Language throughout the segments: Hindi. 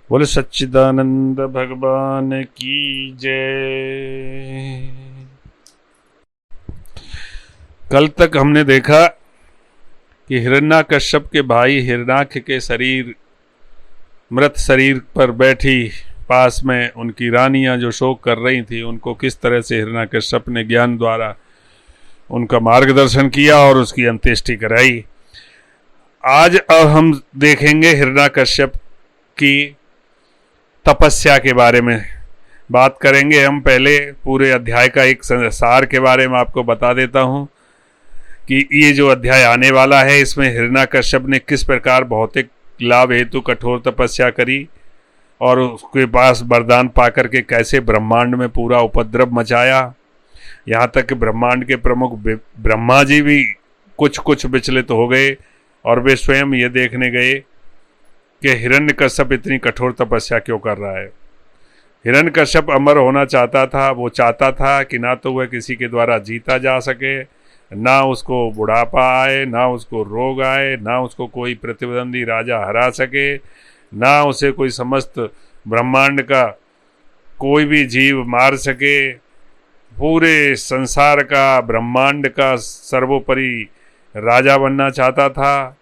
बोले सच्चिदानंद भगवान की जय। कल तक हमने देखा कि हिरण्याकश्यप के भाई हिरण्याक्ष के शरीर, मृत शरीर पर बैठी पास में उनकी रानियां जो शोक कर रही थी, उनको किस तरह से हिरण्याकश्यप ने ज्ञान द्वारा उनका मार्गदर्शन किया और उसकी अंत्येष्टि कराई। आज अब हम देखेंगे हिरण्याकश्यप की तपस्या के बारे में बात करेंगे। हम पहले पूरे अध्याय का एक सार के बारे में आपको बता देता हूं कि ये जो अध्याय आने वाला है, इसमें हिरण्याकश्यप ने किस प्रकार भौतिक लाभ हेतु कठोर तपस्या करी और उसके पास वरदान पाकर के कैसे ब्रह्मांड में पूरा उपद्रव मचाया। यहाँ तक कि ब्रह्मांड के प्रमुख ब्रह्मा जी भी कुछ विचलित हो गए और वे स्वयं ये देखने गए कि हिरण्यकश्यप इतनी कठोर तपस्या क्यों कर रहा है। हिरण्यकश्यप अमर होना चाहता था। वो चाहता था कि ना तो वह किसी के द्वारा जीता जा सके, ना उसको बुढ़ापा आए, ना उसको रोग आए, ना उसको कोई प्रतिद्वंदी राजा हरा सके, ना उसे कोई समस्त ब्रह्मांड का कोई भी जीव मार सके। पूरे संसार का, ब्रह्मांड का सर्वोपरि राजा बनना चाहता था।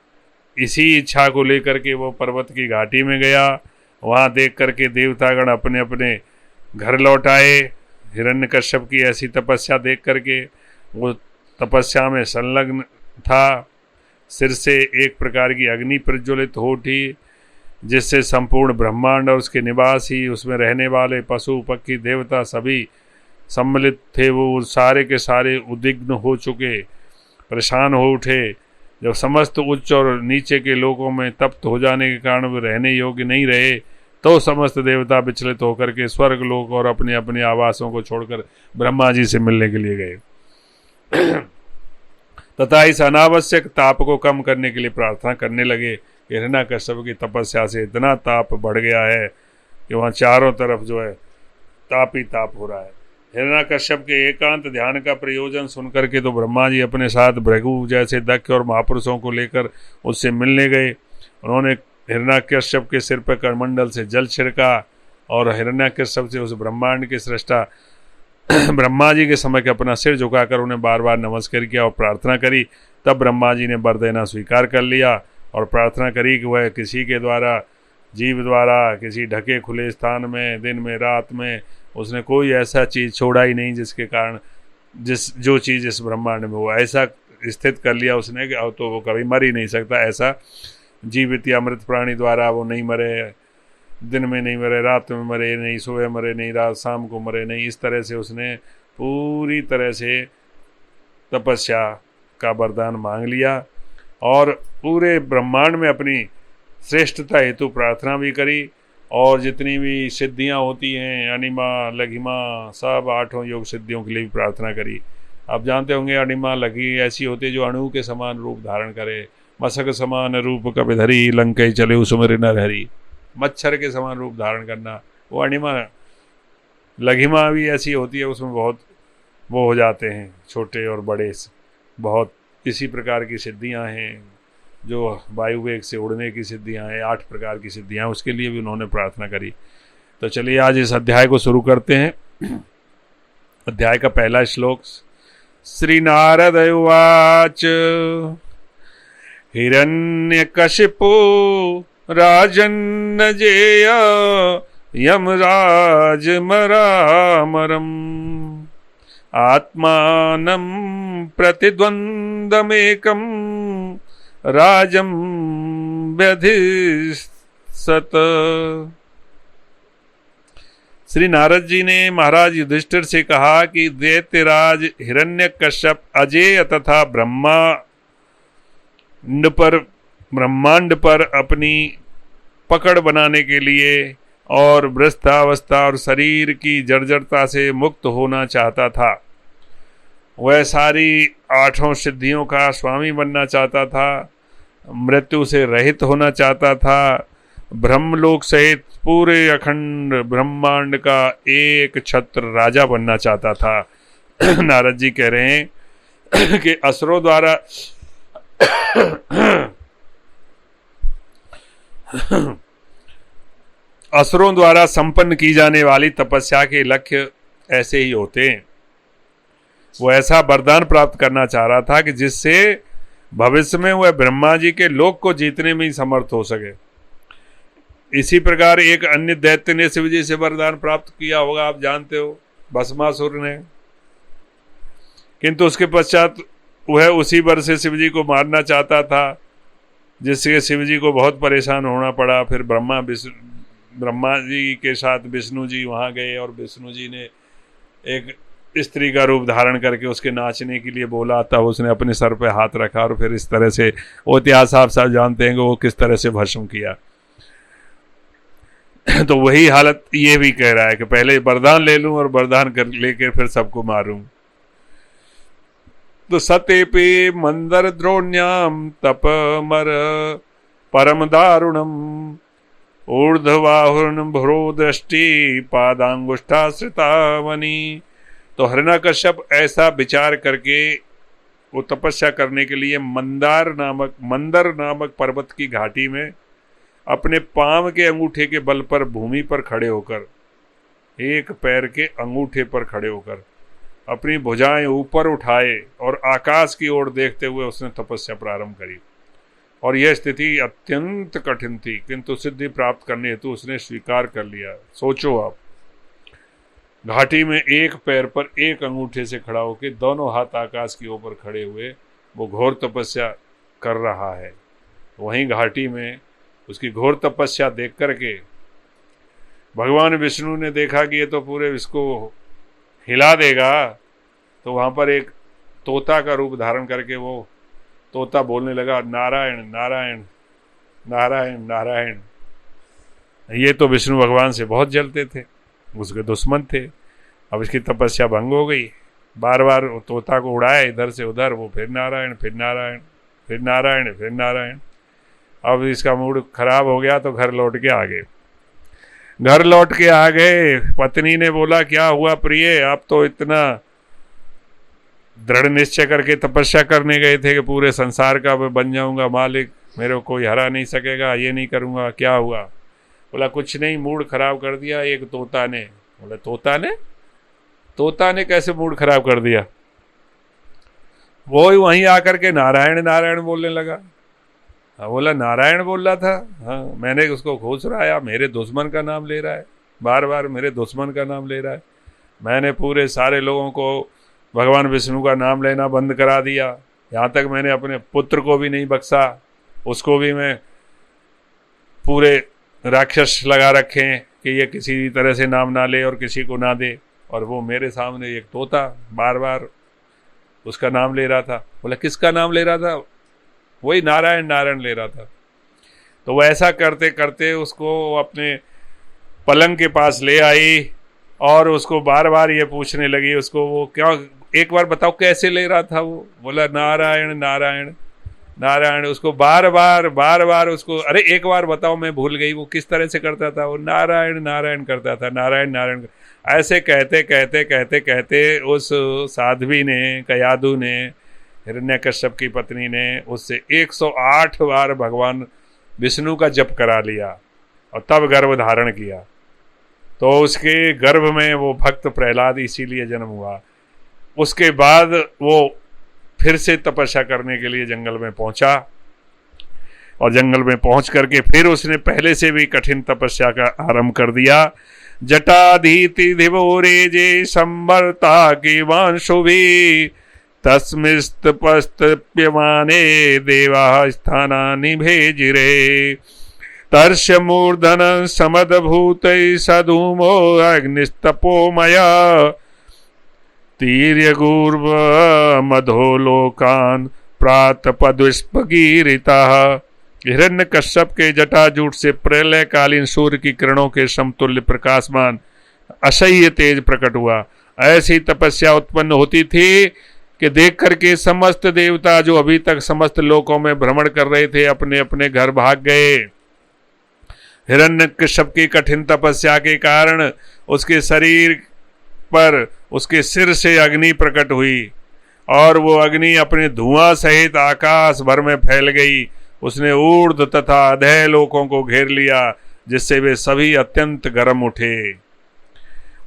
इसी इच्छा को लेकर के वो पर्वत की घाटी में गया। वहाँ देख करके देवतागण अपने अपने घर लौट आए। हिरण्यकश्यप की ऐसी तपस्या देख करके वो तपस्या में संलग्न था। सिर से एक प्रकार की अग्नि प्रज्वलित हो उठी, जिससे संपूर्ण ब्रह्मांड और उसके निवासी, उसमें रहने वाले पशु पक्षी देवता सभी सम्मिलित थे। वो सारे के सारे उद्विग्न हो चुके, परेशान हो उठे। जब समस्त उच्च और नीचे के लोकों में तप्त हो जाने के कारण वे रहने योग्य नहीं रहे, तो समस्त देवता विचलित होकर के स्वर्ग लोक और अपने अपने आवासों को छोड़कर ब्रह्मा जी से मिलने के लिए गए तथा इस अनावश्यक ताप को कम करने के लिए प्रार्थना करने लगे। हिरण्याकश्यप की तपस्या से इतना ताप बढ़ गया है कि वहाँ चारों तरफ जो है ताप ही ताप हो रहा है। हिरण्याकश्यप के एकांत ध्यान का प्रयोजन सुनकर के तो ब्रह्मा जी अपने साथ भृगु जैसे दक्ष और महापुरुषों को लेकर उससे मिलने गए। उन्होंने हिरण्याकश्यप के सिर पर करमंडल से जल छिड़का और हिरण्याकश्यप से उस ब्रह्मांड के सृष्टा ब्रह्मा जी के समय के अपना सिर झुकाकर उन्हें बार बार नमस्कार किया और प्रार्थना करी। तब ब्रह्मा जी ने वर देना स्वीकार कर लिया और प्रार्थना करी कि वह किसी के द्वारा, जीव द्वारा, किसी ढके खुले स्थान में, दिन में, रात में, उसने कोई ऐसा चीज़ छोड़ा ही नहीं जिसके कारण जो चीज़ इस ब्रह्मांड में हो, ऐसा स्थित कर लिया उसने कि अब तो वो कभी मर ही नहीं सकता। ऐसा जीवित या मृत प्राणी द्वारा वो नहीं मरे, दिन में नहीं मरे, रात में मरे नहीं, सुबह मरे नहीं, रात शाम को मरे नहीं। इस तरह से उसने पूरी तरह से तपस्या का वरदान मांग लिया और पूरे ब्रह्मांड में अपनी श्रेष्ठता हेतु प्रार्थना भी करी। और जितनी भी सिद्धियां होती हैं, अनिमा, लघिमा, सब 8 योग सिद्धियों के लिए भी प्रार्थना करी। आप जानते होंगे अनिमा, लघी ऐसी होती है जो अणु के समान रूप धारण करे। मशक समान रूप कपिधरी, लंकई चले उसमें नर हरी। मच्छर के समान रूप धारण करना वो अनिमा। लघिमा भी ऐसी होती है, उसमें बहुत वो हो जाते हैं, छोटे और बड़े, बहुत इसी प्रकार की सिद्धियां हैं। जो वायु वेग से उड़ने की सिद्धियां हैं, 8 प्रकार की सिद्धियां, उसके लिए भी उन्होंने प्रार्थना करी। तो चलिए आज इस अध्याय को शुरू करते हैं। अध्याय का पहला श्लोक। श्री नारद उवाच हिरण्यकशिपो राजन्न जेय यमराज मरामरम् आत्मानं प्रतिद्वन्द्वमेकम् राजं व्यधिसत। श्री नारद जी ने महाराज युधिष्ठिर से कहा कि दैत्यराज हिरण्यकश्यप अजेय तथा ब्रह्मांड पर अपनी पकड़ बनाने के लिए और वृद्धावस्था और शरीर की जर्जरता से मुक्त होना चाहता था। वह सारी 8 सिद्धियों का स्वामी बनना चाहता था, मृत्यु से रहित होना चाहता था, ब्रह्मलोक सहित पूरे अखंड ब्रह्मांड का एक छत्र राजा बनना चाहता था। नारद जी कह रहे हैं कि असुरों द्वारा असुरों द्वारा संपन्न की जाने वाली तपस्या के लक्ष्य ऐसे ही होते हैं। वो ऐसा वरदान प्राप्त करना चाह रहा था कि जिससे भविष्य में वह ब्रह्मा जी के लोक को जीतने में ही समर्थ हो सके। इसी प्रकार एक अन्य दैत्य ने शिव जी से वरदान प्राप्त किया होगा, आप जानते हो, भस्मासुर ने। किंतु उसके पश्चात वह उसी वर से शिव जी को मारना चाहता था, जिससे शिव जी को बहुत परेशान होना पड़ा। फिर ब्रह्मा जी के साथ विष्णु जी वहाँ गए और विष्णु जी ने एक स्त्री का रूप धारण करके उसके नाचने के लिए बोला, तब उसने अपने सर पे हाथ रखा और फिर इस तरह से, वो इतिहास आप सब जानते हैं कि वो किस तरह से भस्म किया। तो वही हालत ये भी कह रहा है कि पहले वरदान ले लूं और वरदान कर लेकर फिर सबको मारूं। तो सतेपे मंदर द्रोण्याम तप मर परम दारुणम ऊर्ध्वाहुर्न भ्रो दृष्टि पादांगुष्ठाश्रितावनी। तो हिरण्यकश्यप ऐसा विचार करके वो तपस्या करने के लिए मंदर नामक पर्वत की घाटी में अपने पांव के अंगूठे के बल पर भूमि पर खड़े होकर, एक पैर के अंगूठे पर खड़े होकर अपनी भुजाएं ऊपर उठाए और आकाश की ओर देखते हुए उसने तपस्या प्रारंभ करी। और यह स्थिति अत्यंत कठिन थी, किंतु सिद्धि प्राप्त करने हेतु उसने स्वीकार कर लिया। सोचो आप, घाटी में एक पैर पर एक अंगूठे से खड़ा होकर दोनों हाथ आकाश की ऊपर खड़े हुए वो घोर तपस्या कर रहा है। वहीं घाटी में उसकी घोर तपस्या देख करके भगवान विष्णु ने देखा कि ये तो पूरे इसको हिला देगा, तो वहाँ पर एक तोता का रूप धारण करके वो तोता बोलने लगा, नारायण नारायण नारायण नारायण। ये तो विष्णु भगवान से बहुत जलते थे, उसके दुश्मन थे। अब इसकी तपस्या भंग हो गई, बार बार तोता को उड़ाया इधर से उधर, वो फिर नारायण फिर नारायण फिर नारायण फिर नारायण। अब इसका मूड खराब हो गया तो घर लौट के आ गए। पत्नी ने बोला, क्या हुआ प्रिय, आप तो इतना दृढ़ निश्चय करके तपस्या करने गए थे कि पूरे संसार का मैं बन जाऊंगा मालिक, मेरे को कोई हरा नहीं सकेगा, ये नहीं करूंगा, क्या हुआ? बोला कुछ नहीं, मूड खराब कर दिया एक तोता ने। बोला तोता ने कैसे मूड खराब कर दिया? वो वहीं आकर के नारायण नारायण बोलने लगा। बोला नारायण बोल रहा था, हाँ मैंने उसको घूस रहा, मेरे दुश्मन का नाम ले रहा है, बार बार मेरे दुश्मन का नाम ले रहा है। मैंने पूरे सारे लोगों को भगवान विष्णु का नाम लेना बंद करा दिया, यहाँ तक मैंने अपने पुत्र को भी नहीं बख्शा, उसको भी मैं पूरे राक्षस लगा रखे हैं कि ये किसी तरह से नाम ना ले और किसी को ना दे। और वो मेरे सामने एक तोता बार बार उसका नाम ले रहा था। बोला किसका नाम ले रहा था? वही नारायण नारायण ले रहा था। तो वो ऐसा करते करते उसको अपने पलंग के पास ले आई और उसको बार बार ये पूछने लगी उसको, वो क्या, एक बार बताओ कैसे ले रहा था वो? बोला नारायण नारायण नारायण। उसको बार बार उसको, अरे एक बार बताओ, मैं भूल गई वो किस तरह से करता था। वो नारायण नारायण करता था, नारायण नारायण। ऐसे कहते कहते कहते कहते उस साध्वी ने, कयादु ने, हिरण्यकश्यप की पत्नी ने उससे 108 बार भगवान विष्णु का जप करा लिया और तब गर्भ धारण किया। तो उसके गर्भ में वो भक्त प्रहलाद इसीलिए जन्म हुआ। उसके बाद वो फिर से तपस्या करने के लिए जंगल में पहुंचा और जंगल में पहुंच करके फिर उसने पहले से भी कठिन तपस्या का आरंभ कर दिया। जटाधीति धिवोरे जे संवर्ता की वांशु भी तस्मिस्तपस्तप्यमाने देवा स्थानानि भेजिरे तर्ष्य मूर्धन समदभूत सधूमो अग्निस्तपोमया तीर्यगूर्व मधो लोकान प्रातपदुष्पगीरिता। हिरण्यकश्यप के जटाजूट से प्रलयकालीन सूर्य की किरणों के समतुल्य प्रकाशमान असह्य तेज प्रकट हुआ। ऐसी तपस्या उत्पन्न होती थी कि देख करके समस्त देवता जो अभी तक समस्त लोकों में भ्रमण कर रहे थे अपने अपने घर भाग गए। हिरण्यकश्यप की कठिन तपस्या के कारण उसके शरीर पर, उसके सिर से अग्नि प्रकट हुई और वो अग्नि अपने धुआं सहित आकाश भर में फैल गई। उसने ऊर्ध्व तथा अधः लोकों को घेर लिया। जिससे वे सभी अत्यंत गर्म उठे।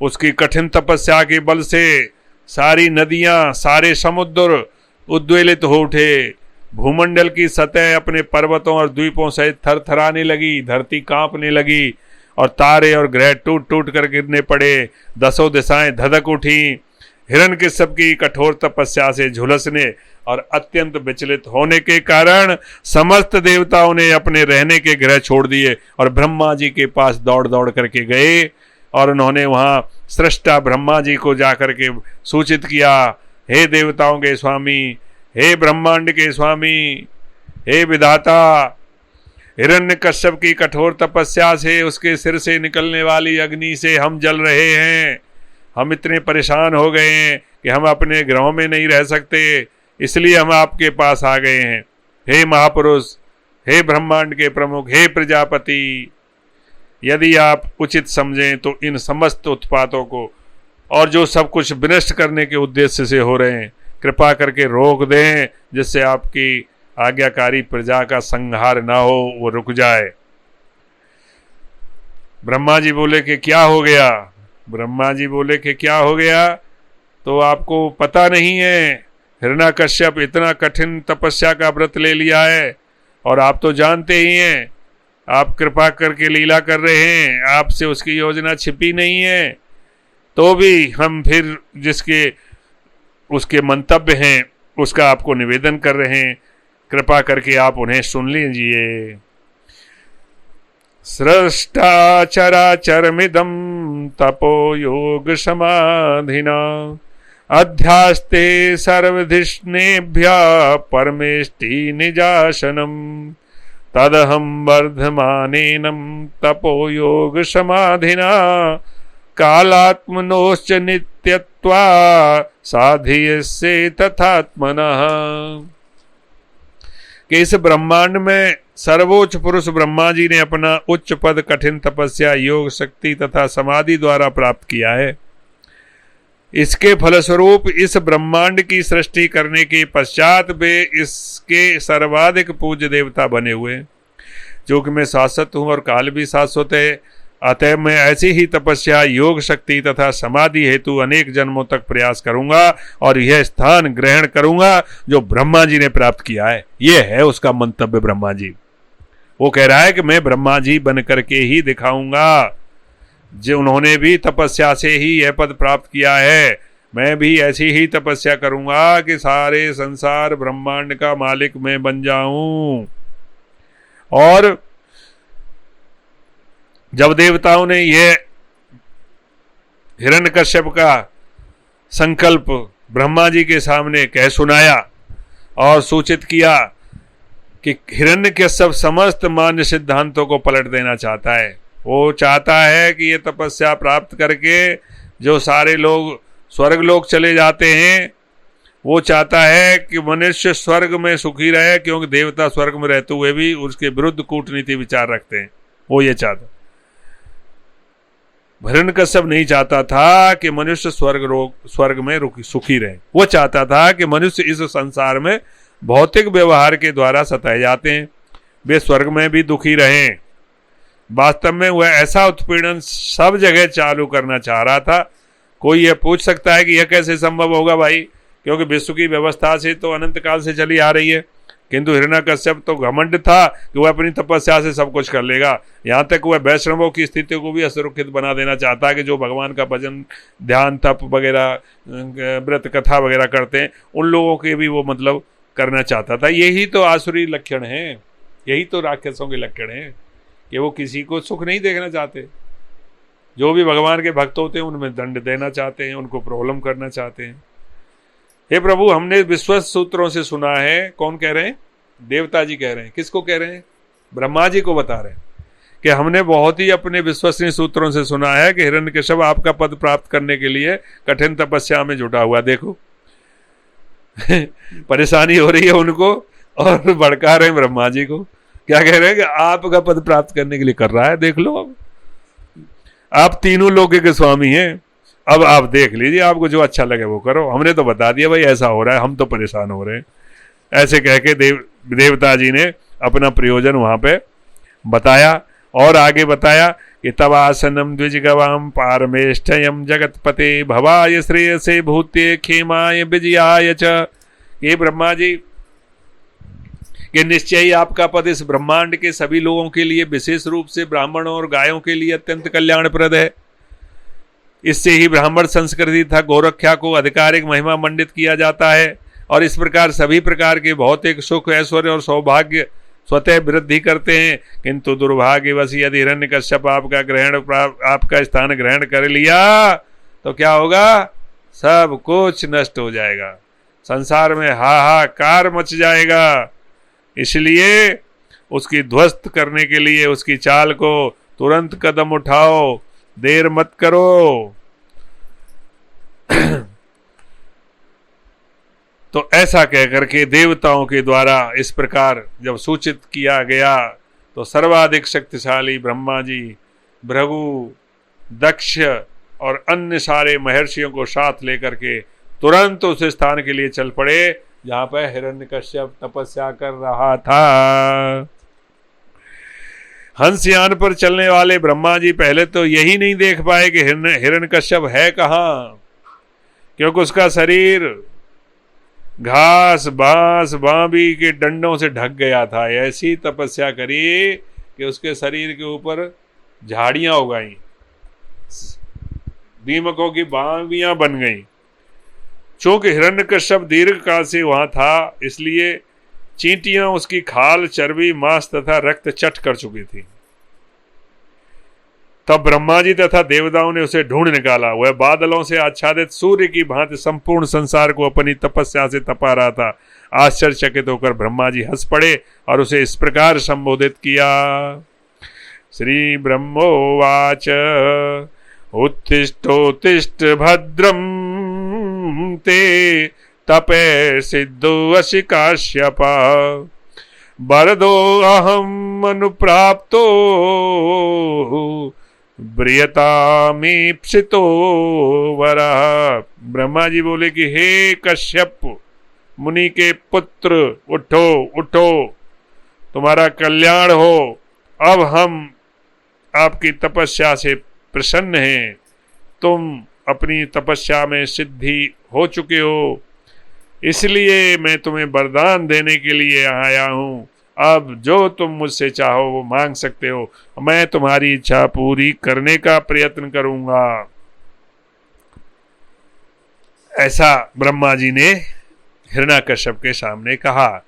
उसकी कठिन तपस्या के बल से सारी नदियां, सारे समुद्र उद्वेलित हो उठे। भूमंडल की सतह अपने पर्वतों और द्वीपों सहित थरथराने लगी, धरती कांपने लगी और तारे और ग्रह टूट टूट कर गिरने पड़े। दसों दिशाएं धधक उठी। हिरण्यकश्यप की कठोर तपस्या से झुलसने और अत्यंत विचलित होने के कारण समस्त देवताओं ने अपने रहने के ग्रह छोड़ दिए और ब्रह्मा जी के पास दौड़ दौड़ करके गए और उन्होंने वहां सृष्टा ब्रह्मा जी को जाकर के सूचित किया, हे देवताओं के स्वामी, हे ब्रह्मांड के स्वामी, हे विधाता, हिरण्यकश्यप की कठोर तपस्या से उसके सिर से निकलने वाली अग्नि से हम जल रहे हैं। हम इतने परेशान हो गए हैं कि हम अपने ग्रहों में नहीं रह सकते, इसलिए हम आपके पास आ गए हैं। हे महापुरुष, हे ब्रह्मांड के प्रमुख, हे प्रजापति, यदि आप उचित समझें तो इन समस्त उत्पातों को और जो सब कुछ विनष्ट करने के उद्देश्य से हो रहे हैं, कृपा करके रोक दें, जिससे आपकी आज्ञाकारी प्रजा का संहार ना हो, वो रुक जाए। ब्रह्मा जी बोले कि क्या हो गया? ब्रह्मा जी बोले कि क्या हो गया? तो आपको पता नहीं है, हिरण्यकश्यप इतना कठिन तपस्या का व्रत ले लिया है और आप तो जानते ही हैं, आप कृपा करके लीला कर रहे हैं, आपसे उसकी योजना छिपी नहीं है, तो भी हम फिर जिसके उसके मंतव्य हैं उसका आपको निवेदन कर रहे हैं, कृपा करके आप उन्हें सुन लीजिए। सृष्टा चराचरमिदं तपो योग समाधिना अध्यास्ते सर्वधिष्णेभ्यः परमेष्टि निजाशनम तदहं वर्धमानेनं तपो योग समाधिना कालात्मनोश्च नित्यत्वा साधीयसे तथात्मनः। कि इस ब्रह्मांड में सर्वोच्च पुरुष ब्रह्मा जी ने अपना उच्च पद कठिन तपस्या, योग शक्ति तथा समाधि द्वारा प्राप्त किया है। इसके फलस्वरूप इस ब्रह्मांड की सृष्टि करने के पश्चात वे इसके सर्वाधिक पूज्य देवता बने हुए। जो कि मैं शाश्वत हूँ और काल भी शाश्वत है, अतः मैं ऐसी ही तपस्या, योग शक्ति तथा समाधि हेतु अनेक जन्मों तक प्रयास करूंगा और यह स्थान ग्रहण करूंगा जो ब्रह्मा जी ने प्राप्त किया है। यह है उसका मंतव्य। ब्रह्मा जी वो कह रहा है कि मैं ब्रह्मा जी बन करके ही दिखाऊंगा, जो उन्होंने भी तपस्या से ही यह पद प्राप्त किया है। मैं भी ऐसी ही तपस्या करूंगा कि सारे संसार ब्रह्मांड का मालिक मैं बन जाऊं। और जब देवताओं ने यह हिरण्यकश्यप का संकल्प ब्रह्मा जी के सामने कह सुनाया और सूचित किया कि हिरण्यकश्यप समस्त मान्य सिद्धांतों को पलट देना चाहता है। वो चाहता है कि ये तपस्या प्राप्त करके जो सारे लोग स्वर्ग लोक चले जाते हैं, वो चाहता है कि मनुष्य स्वर्ग में सुखी रहे, क्योंकि देवता स्वर्ग में रहते हुए भी उसके विरुद्ध कूटनीति विचार रखते हैं। वो ये चाहता। हिरण्यकश्यप नहीं चाहता था कि मनुष्य स्वर्ग में सुखी रहे। वो चाहता था कि मनुष्य इस संसार में भौतिक व्यवहार के द्वारा सताए जाते हैं, वे स्वर्ग में भी दुखी रहें। वास्तव में वह ऐसा उत्पीड़न सब जगह चालू करना चाह रहा था। कोई यह पूछ सकता है कि यह कैसे संभव होगा भाई, क्योंकि विश्व की व्यवस्था से तो अनंत काल से चली आ रही है। किंतु हिरण्यकश्यप तो घमंड था कि वह अपनी तपस्या से सब कुछ कर लेगा। यहाँ तक वह वैष्णवों की स्थिति को भी असुरक्षित बना देना चाहता है कि जो भगवान का भजन, ध्यान, तप वगैरह, व्रत कथा वगैरह करते हैं, उन लोगों के भी वो मतलब करना चाहता था। यही तो आसुरी लक्षण है, यही तो राक्षसों के लक्षण है कि वो किसी को सुख नहीं देखना चाहते। जो भी भगवान के भक्त होते हैं उनमें दंड देना चाहते हैं, उनको प्रॉब्लम करना चाहते हैं। हे प्रभु, हमने विश्वस्त सूत्रों से सुना है। कौन कह रहे हैं? देवता जी कह रहे हैं। किसको कह रहे हैं? ब्रह्मा जी को बता रहे हैं कि हमने बहुत ही अपने विश्वसनीय सूत्रों से सुना है कि हिरण्यकश्यप आपका पद प्राप्त करने के लिए कठिन तपस्या में जुटा हुआ। देखो परेशानी हो रही है उनको और भड़का रहे हैं ब्रह्मा जी को। क्या कह रहे हैं कि आपका पद प्राप्त करने के लिए कर रहा है। देख लो, अब आप तीनों लोक के स्वामी हैं, अब आप देख लीजिए, आपको जो अच्छा लगे वो करो। हमने तो बता दिया भाई ऐसा हो रहा है, हम तो परेशान हो रहे हैं। ऐसे कह के देवता जी ने अपना प्रयोजन वहां पे बताया और आगे बताया कि तवासनम द्विजगवाम पारमेष्ठयम जगतपते भवाय श्रेयसे भूत्ये खेमाय विजयाय च। ये ब्रह्मा जी, कि निश्चय ही आपका पद इस ब्रह्मांड के सभी लोगों के लिए, विशेष रूप से ब्राह्मणों और गायों के लिए अत्यंत कल्याणप्रद है। इससे ही ब्राह्मण संस्कृति तथा गोरक्षा को आधिकारिक महिमा मंडित किया जाता है और इस प्रकार सभी प्रकार के भौतिक सुख, ऐश्वर्य और सौभाग्य स्वतः वृद्धि करते हैं। किंतु दुर्भाग्यवश यदि हिरण्यकश्यप आपका स्थान ग्रहण कर लिया तो क्या होगा? सब कुछ नष्ट हो जाएगा, संसार में हाहाकार मच जाएगा। इसलिए उसकी ध्वस्त करने के लिए उसकी चाल को तुरंत कदम उठाओ, देर मत करो। तो ऐसा कहकर के देवताओं के द्वारा इस प्रकार जब सूचित किया गया तो सर्वाधिक शक्तिशाली ब्रह्मा जी, भृगु, दक्ष और अन्य सारे महर्षियों को साथ लेकर के तुरंत उस स्थान के लिए चल पड़े जहां पर हिरण्यकश्यप तपस्या कर रहा था। हंसयान पर चलने वाले ब्रह्मा जी पहले तो यही नहीं देख पाए कि हिरण्यकश्यप है कहाँ, क्योंकि उसका शरीर घास, बांस, बांबी के डंडों से ढक गया था। ऐसी तपस्या करी कि उसके शरीर के ऊपर झाड़ियां उगाई, दीमकों की बांबियां बन गईं। चूंकि हिरण्यकश्यप दीर्घ काल से वहां था, इसलिए चींटियां उसकी खाल, चर्बी, मांस तथा रक्त चट कर चुकी थी। तब ब्रह्मा जी तथा देवताओं ने उसे ढूंढ निकाला। वह बादलों से आच्छादित सूर्य की भांति संपूर्ण संसार को अपनी तपस्या से तपा रहा था। आश्चर्यचकित होकर ब्रह्मा जी हंस पड़े और उसे इस प्रकार संबोधित किया। श्री ब्रह्मोवाच उत्तिष्ठोत्तिष्ठ भद्रम ते तपे सिद्धो वशि काश्यप वरदो अहम अनुप्राप्तो ब्रियतामीप्सितो वरः। ब्रह्मा जी बोले कि हे कश्यप मुनि के पुत्र, उठो उठो, तुम्हारा कल्याण हो। अब हम आपकी तपस्या से प्रसन्न हैं, तुम अपनी तपस्या में सिद्धि हो चुके हो, इसलिए मैं तुम्हें वरदान देने के लिए आया हूं। अब जो तुम मुझसे चाहो वो मांग सकते हो, मैं तुम्हारी इच्छा पूरी करने का प्रयत्न करूंगा। ऐसा ब्रह्मा जी ने हिरण्यकश्यप के सामने कहा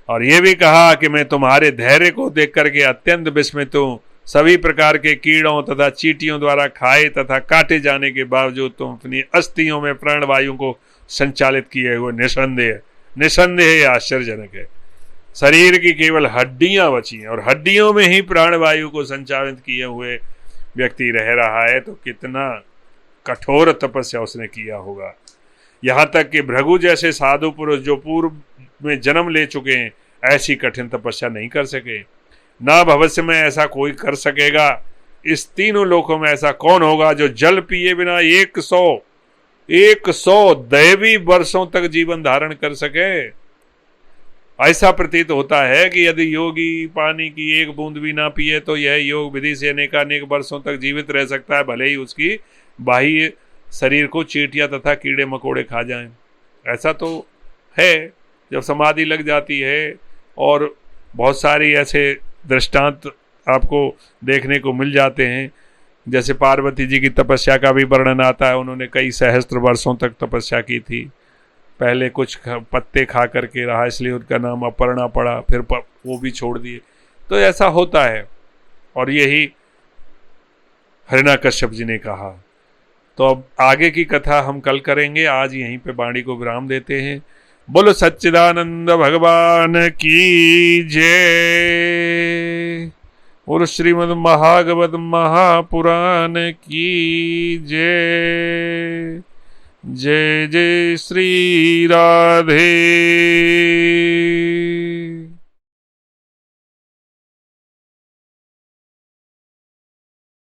और ये भी कहा कि मैं तुम्हारे धैर्य को देख करके अत्यंत विस्मित हूं। सभी प्रकार के कीड़ों तथा चींटियों द्वारा खाए तथा काटे जाने के बावजूद तुम अपनी अस्थियों में प्राणवायु को संचालित किए हुए निसंदेह आश्चर्यजनक है। शरीर की केवल हड्डियां बची हैं और हड्डियों में ही प्राणवायु को संचालित किए हुए व्यक्ति रह रहा है, तो कितना कठोर तपस्या उसने किया होगा। यहां तक कि भृगु जैसे साधु पुरुष जो पूर्व में जन्म ले चुके हैं, ऐसी कठिन तपस्या नहीं कर सके, ना भविष्य में ऐसा कोई कर सकेगा। इस तीनों लोकों में ऐसा कौन होगा जो जल पिए बिना 100 दैवी वर्षों तक जीवन धारण कर सके। ऐसा प्रतीत होता है कि यदि योगी पानी की एक बूंद भी ना पिए तो यह योग विधि से अनेकानेक वर्षों तक जीवित रह सकता है, भले ही उसकी बाह्य शरीर को चींटियां तथा कीड़े मकोड़े खा जाएं। ऐसा तो है जब समाधि लग जाती है, और बहुत सारी ऐसे दृष्टांत आपको देखने को मिल जाते हैं। जैसे पार्वती जी की तपस्या का भी वर्णन आता है, उन्होंने कई सहस्त्र वर्षों तक तपस्या की थी। पहले कुछ पत्ते खा करके रहा, इसलिए उनका नाम अपर्णा पड़ा, फिर वो भी छोड़ दिए। तो ऐसा होता है, और यही हिरण्यकश्यप जी ने कहा। तो अब आगे की कथा हम कल करेंगे, आज यहीं पे वाणी को विराम देते हैं। बोलो सच्चिदानंद भगवान की जय। और श्रीमद् महागवत महापुराण की जय। जय जय श्री राधे।